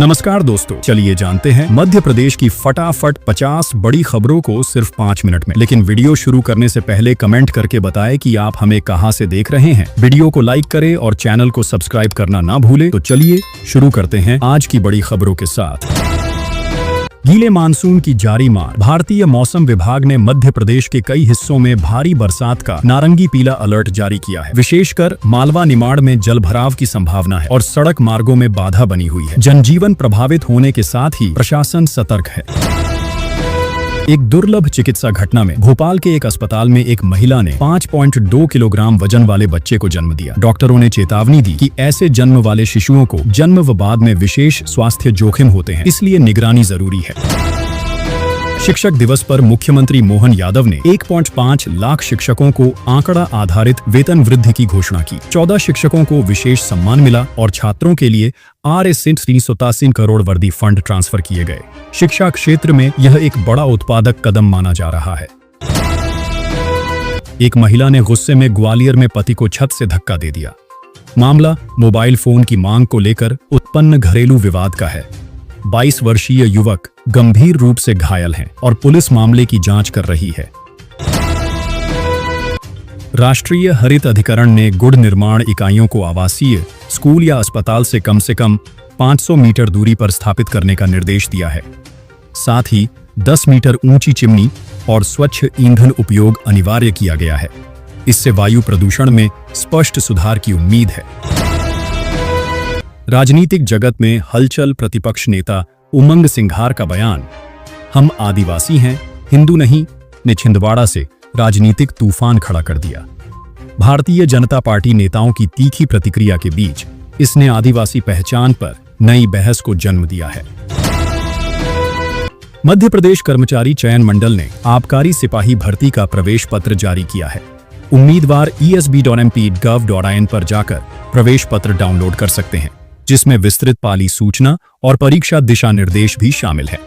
नमस्कार दोस्तों, चलिए जानते हैं मध्य प्रदेश की फटाफट 50 बड़ी खबरों को सिर्फ 5 मिनट में। लेकिन वीडियो शुरू करने से पहले कमेंट करके बताएं कि आप हमें कहां से देख रहे हैं। वीडियो को लाइक करें और चैनल को सब्सक्राइब करना ना भूलें। तो चलिए शुरू करते हैं आज की बड़ी खबरों के साथ। गीले मानसून की जारी मार। भारतीय मौसम विभाग ने मध्य प्रदेश के कई हिस्सों में भारी बरसात का नारंगी पीला अलर्ट जारी किया है। विशेषकर मालवा निमाड़ में जलभराव की संभावना है और सड़क मार्गों में बाधा बनी हुई है। जनजीवन प्रभावित होने के साथ ही प्रशासन सतर्क है। एक दुर्लभ चिकित्सा घटना में भोपाल के एक अस्पताल में एक महिला ने 5.2 किलोग्राम वजन वाले बच्चे को जन्म दिया। डॉक्टरों ने चेतावनी दी कि ऐसे जन्म वाले शिशुओं को जन्म व बाद में विशेष स्वास्थ्य जोखिम होते हैं, इसलिए निगरानी जरूरी है। शिक्षक दिवस पर मुख्यमंत्री मोहन यादव ने 1.5 लाख शिक्षकों को आंकड़ा आधारित वेतन वृद्धि की घोषणा की। 14 शिक्षकों को विशेष सम्मान मिला और छात्रों के लिए ₹387 करोड़ वर्दी फंड ट्रांसफर किए गए। शिक्षा क्षेत्र में यह एक बड़ा उत्पादक कदम माना जा रहा है। एक महिला ने गुस्से में ग्वालियर में पति को छत से धक्का दे दिया। मामला मोबाइल फोन की मांग को लेकर उत्पन्न घरेलू विवाद का है। 22 वर्षीय युवक गंभीर रूप से घायल हैं और पुलिस मामले की जांच कर रही है। राष्ट्रीय हरित अधिकरण ने गुड़ निर्माण इकाइयों को आवासीय, स्कूल या अस्पताल से कम 500 मीटर दूरी पर स्थापित करने का निर्देश दिया है। साथ ही 10 मीटर ऊंची चिमनी और स्वच्छ ईंधन उपयोग अनिवार्य किया गया है। इससे वायु प्रदूषण में स्पष्ट सुधार की उम्मीद है। राजनीतिक जगत में हलचल। प्रतिपक्ष नेता उमंग सिंघार का बयान, हम आदिवासी हैं, हिंदू नहीं, ने छिंदवाड़ा से राजनीतिक तूफान खड़ा कर दिया। भारतीय जनता पार्टी नेताओं की तीखी प्रतिक्रिया के बीच इसने आदिवासी पहचान पर नई बहस को जन्म दिया है। मध्य प्रदेश कर्मचारी चयन मंडल ने आबकारी सिपाही भर्ती का प्रवेश पत्र जारी किया है। उम्मीदवार esb.mp.gov.in पर जाकर प्रवेश पत्र डाउनलोड कर सकते हैं, जिसमें विस्तृत पाली सूचना और परीक्षा दिशा निर्देश भी शामिल है।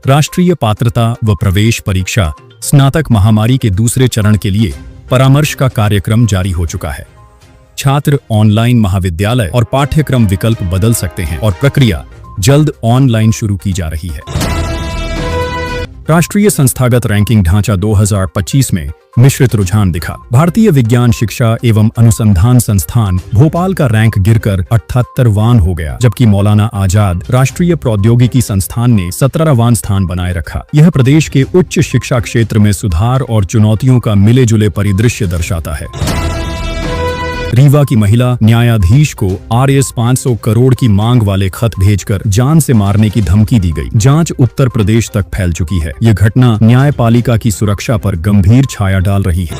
राष्ट्रीय पात्रता व प्रवेश परीक्षा स्नातक महामारी के दूसरे चरण के लिए परामर्श का कार्यक्रम जारी हो चुका है। छात्र ऑनलाइन महाविद्यालय और पाठ्यक्रम विकल्प बदल सकते हैं और प्रक्रिया जल्द ऑनलाइन शुरू की जा रही है। राष्ट्रीय संस्थागत रैंकिंग ढांचा 2025 में मिश्रित रुझान दिखा। भारतीय विज्ञान शिक्षा एवं अनुसंधान संस्थान भोपाल का रैंक गिरकर 78वां हो गया, जबकि मौलाना आजाद राष्ट्रीय प्रौद्योगिकी संस्थान ने 17वां स्थान बनाए रखा। यह प्रदेश के उच्च शिक्षा क्षेत्र में सुधार और चुनौतियों का मिले जुले परिदृश्य दर्शाता है। रीवा की महिला न्यायाधीश को ₹500 करोड़ की मांग वाले खत भेजकर जान से मारने की धमकी दी गई। जांच उत्तर प्रदेश तक फैल चुकी है। यह घटना न्यायपालिका की सुरक्षा पर गंभीर छाया डाल रही है।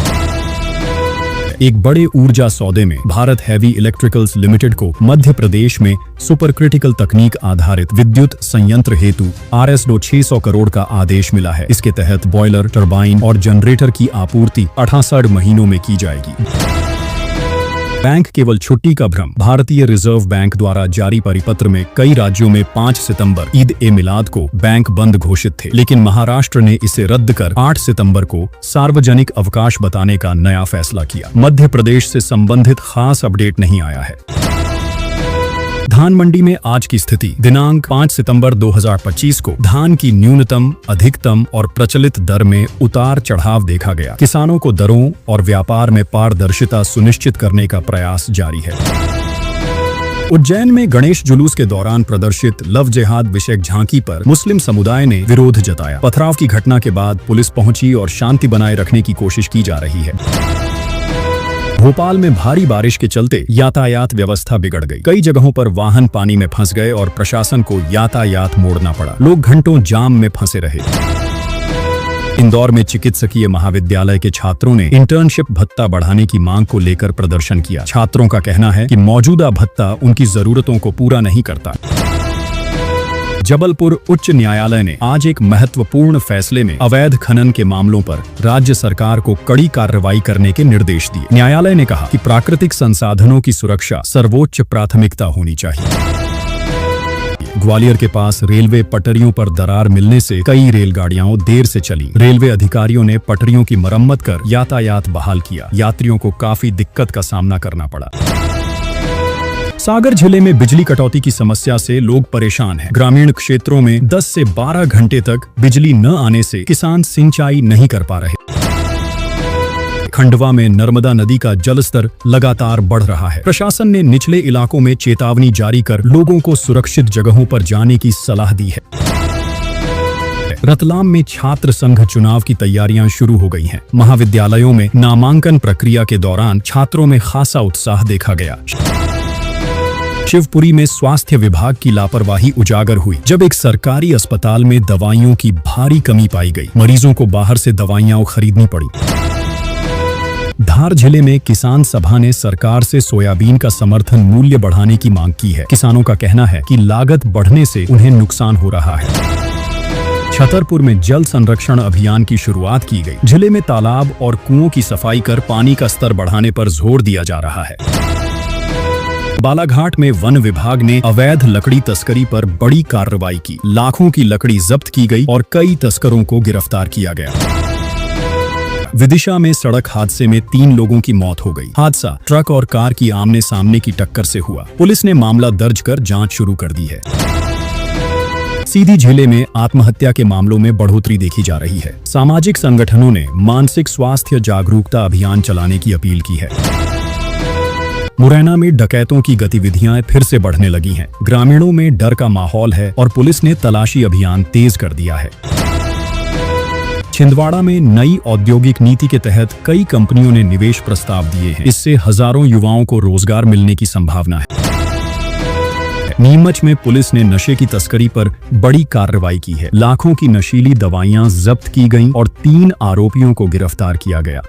एक बड़े ऊर्जा सौदे में भारत हैवी इलेक्ट्रिकल्स लिमिटेड को मध्य प्रदेश में सुपर क्रिटिकल तकनीक आधारित विद्युत संयंत्र हेतु ₹600 करोड़ का आदेश मिला है। इसके तहत बॉयलर, टरबाइन और जनरेटर की आपूर्ति 68 महीनों में की जाएगी। बैंक केवल छुट्टी का भ्रम। भारतीय रिजर्व बैंक द्वारा जारी परिपत्र में कई राज्यों में 5 सितंबर ईद-ए-मिलाद को बैंक बंद घोषित थे, लेकिन महाराष्ट्र ने इसे रद्द कर 8 सितंबर को सार्वजनिक अवकाश बताने का नया फैसला किया। मध्य प्रदेश से संबंधित खास अपडेट नहीं आया है। धान मंडी में आज की स्थिति। दिनांक 5 सितंबर 2025 को धान की न्यूनतम, अधिकतम और प्रचलित दर में उतार चढ़ाव देखा गया। किसानों को दरों और व्यापार में पारदर्शिता सुनिश्चित करने का प्रयास जारी है। उज्जैन में गणेश जुलूस के दौरान प्रदर्शित लव जिहाद विषयक झांकी पर मुस्लिम समुदाय ने विरोध जताया। पथराव की घटना के बाद पुलिस पहुंची और शांति बनाए रखने की कोशिश की जा रही है। भोपाल में भारी बारिश के चलते यातायात व्यवस्था बिगड़ गई। कई जगहों पर वाहन पानी में फंस गए और प्रशासन को यातायात मोड़ना पड़ा। लोग घंटों जाम में फंसे रहे। इंदौर में चिकित्सकीय महाविद्यालय के छात्रों ने इंटर्नशिप भत्ता बढ़ाने की मांग को लेकर प्रदर्शन किया। छात्रों का कहना है कि मौजूदा भत्ता उनकी जरूरतों को पूरा नहीं करता। जबलपुर उच्च न्यायालय ने आज एक महत्वपूर्ण फैसले में अवैध खनन के मामलों पर राज्य सरकार को कड़ी कार्रवाई करने के निर्देश दिए। न्यायालय ने कहा कि प्राकृतिक संसाधनों की सुरक्षा सर्वोच्च प्राथमिकता होनी चाहिए। ग्वालियर के पास रेलवे पटरियों पर दरार मिलने से कई रेलगाड़ियां देर से चली। रेलवे अधिकारियों ने पटरियों की मरम्मत कर यातायात बहाल किया। यात्रियों को काफी दिक्कत का सामना करना पड़ा। सागर जिले में बिजली कटौती की समस्या से लोग परेशान हैं। ग्रामीण क्षेत्रों में 10 से 12 घंटे तक बिजली न आने से किसान सिंचाई नहीं कर पा रहे। खंडवा में नर्मदा नदी का जलस्तर लगातार बढ़ रहा है। प्रशासन ने निचले इलाकों में चेतावनी जारी कर लोगों को सुरक्षित जगहों पर जाने की सलाह दी है। रतलाम में छात्र संघ चुनाव की तैयारियां शुरू हो गई हैं। महाविद्यालयों में नामांकन प्रक्रिया के दौरान छात्रों में खासा उत्साह देखा गया। शिवपुरी में स्वास्थ्य विभाग की लापरवाही उजागर हुई, जब एक सरकारी अस्पताल में दवाइयों की भारी कमी पाई गई। मरीजों को बाहर से दवाइयां खरीदनी पड़ी। धार जिले में किसान सभा ने सरकार से सोयाबीन का समर्थन मूल्य बढ़ाने की मांग की है। किसानों का कहना है कि लागत बढ़ने से उन्हें नुकसान हो रहा है। छतरपुर में जल संरक्षण अभियान की शुरुआत की गई। जिले में तालाब और कुओं की सफाई कर पानी का स्तर बढ़ाने पर जोर दिया जा रहा है। बालाघाट में वन विभाग ने अवैध लकड़ी तस्करी पर बड़ी कार्रवाई की। लाखों की लकड़ी जब्त की गई और कई तस्करों को गिरफ्तार किया गया। विदिशा में सड़क हादसे में 3 लोगों की मौत हो गई। हादसा ट्रक और कार की आमने सामने की टक्कर से हुआ। पुलिस ने मामला दर्ज कर जांच शुरू कर दी है। सीधी जिले में आत्महत्या के मामलों में बढ़ोतरी देखी जा रही है। सामाजिक संगठनों ने मानसिक स्वास्थ्य जागरूकता अभियान चलाने की अपील की है। मुरैना में डकैतों की गतिविधियां फिर से बढ़ने लगी हैं। ग्रामीणों में डर का माहौल है और पुलिस ने तलाशी अभियान तेज कर दिया है। छिंदवाड़ा में नई औद्योगिक नीति के तहत कई कंपनियों ने निवेश प्रस्ताव दिए हैं। इससे हजारों युवाओं को रोजगार मिलने की संभावना है। नीमच में पुलिस ने नशे की तस्करी पर बड़ी कार्रवाई की है। लाखों की नशीली दवाइयां जब्त की गईं और 3 आरोपियों को गिरफ्तार किया गया।